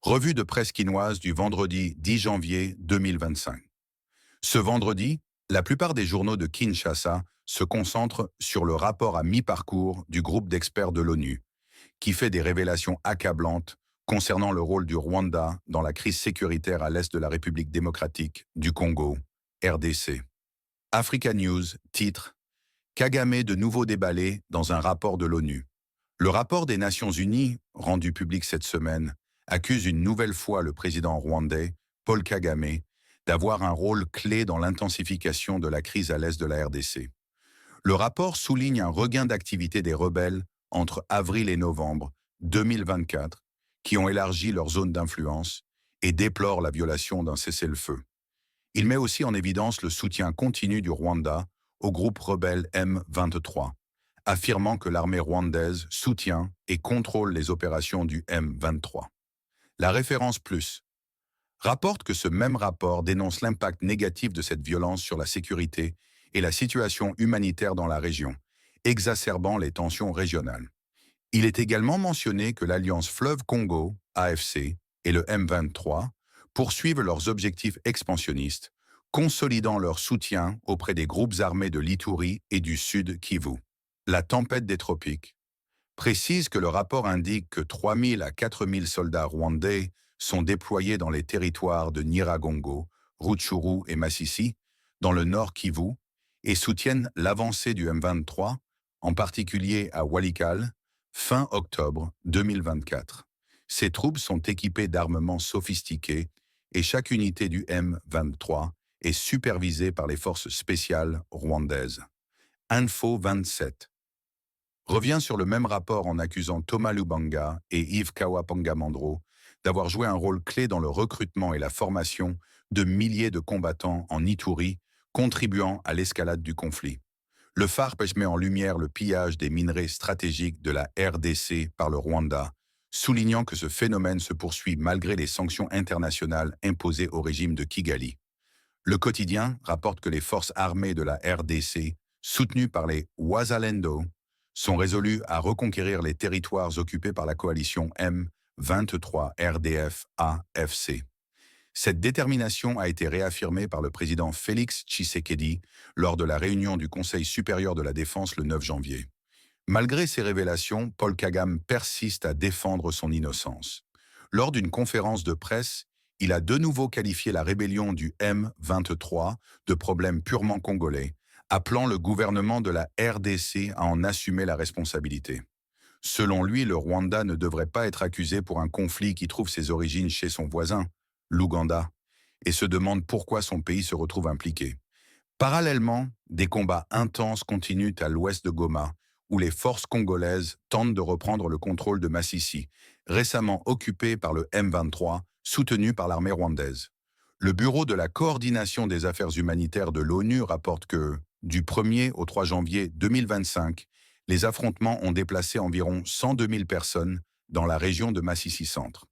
Revue de presse quinoise du vendredi 10 janvier 2025. Ce vendredi, la plupart des journaux de Kinshasa se concentrent sur le rapport à mi-parcours du groupe d'experts de l'ONU, qui fait des révélations accablantes concernant le rôle du Rwanda dans la crise sécuritaire à l'est de la République démocratique du Congo, RDC. Africa News titre Kagame de nouveau déballé dans un rapport de l'ONU. Le rapport des Nations Unies, rendu public cette semaine, accuse une nouvelle fois le président rwandais, Paul Kagame, d'avoir un rôle clé dans l'intensification de la crise à l'est de la RDC. Le rapport souligne un regain d'activité des rebelles entre avril et novembre 2024, qui ont élargi leur zone d'influence, et déplore la violation d'un cessez-le-feu. Il met aussi en évidence le soutien continu du Rwanda au groupe rebelle M23, affirmant que l'armée rwandaise soutient et contrôle les opérations du M23. La référence plus rapporte que ce même rapport dénonce l'impact négatif de cette violence sur la sécurité et la situation humanitaire dans la région, exacerbant les tensions régionales. Il est également mentionné que l'Alliance Fleuve Congo, AFC, et le M23 poursuivent leurs objectifs expansionnistes, consolidant leur soutien auprès des groupes armés de l'Ituri et du Sud Kivu. La tempête des tropiques précise que le rapport indique que 3 000 à 4 000 soldats rwandais sont déployés dans les territoires de Nyiragongo, Rutshuru et Masisi, dans le nord Kivu, et soutiennent l'avancée du M23, en particulier à Walikale, fin octobre 2024. Ces troupes sont équipées d'armements sophistiqués et chaque unité du M23 est supervisée par les forces spéciales rwandaises. Info 27 revient sur le même rapport en accusant Thomas Lubanga et Yves Kawapangamandro d'avoir joué un rôle clé dans le recrutement et la formation de milliers de combattants en Ituri, contribuant à l'escalade du conflit. Le FARP met en lumière le pillage des minerais stratégiques de la RDC par le Rwanda, soulignant que ce phénomène se poursuit malgré les sanctions internationales imposées au régime de Kigali. Le quotidien rapporte que les forces armées de la RDC, soutenues par les Wazalendo, sont résolues à reconquérir les territoires occupés par la coalition M23 RDF-AFC. Cette détermination a été réaffirmée par le président Félix Tshisekedi lors de la réunion du Conseil supérieur de la défense le 9 janvier. Malgré ces révélations, Paul Kagame persiste à défendre son innocence. Lors d'une conférence de presse, il a de nouveau qualifié la rébellion du M23 de problème purement congolais, appelant le gouvernement de la RDC à en assumer la responsabilité. Selon lui, le Rwanda ne devrait pas être accusé pour un conflit qui trouve ses origines chez son voisin, l'Ouganda, et se demande pourquoi son pays se retrouve impliqué. Parallèlement, des combats intenses continuent à l'ouest de Goma, où les forces congolaises tentent de reprendre le contrôle de Masisi, récemment occupé par le M23, soutenu par l'armée rwandaise. Le Bureau de la coordination des affaires humanitaires de l'ONU rapporte que, du 1er au 3 janvier 2025, les affrontements ont déplacé environ 102 000 personnes dans la région de Masisi Centre.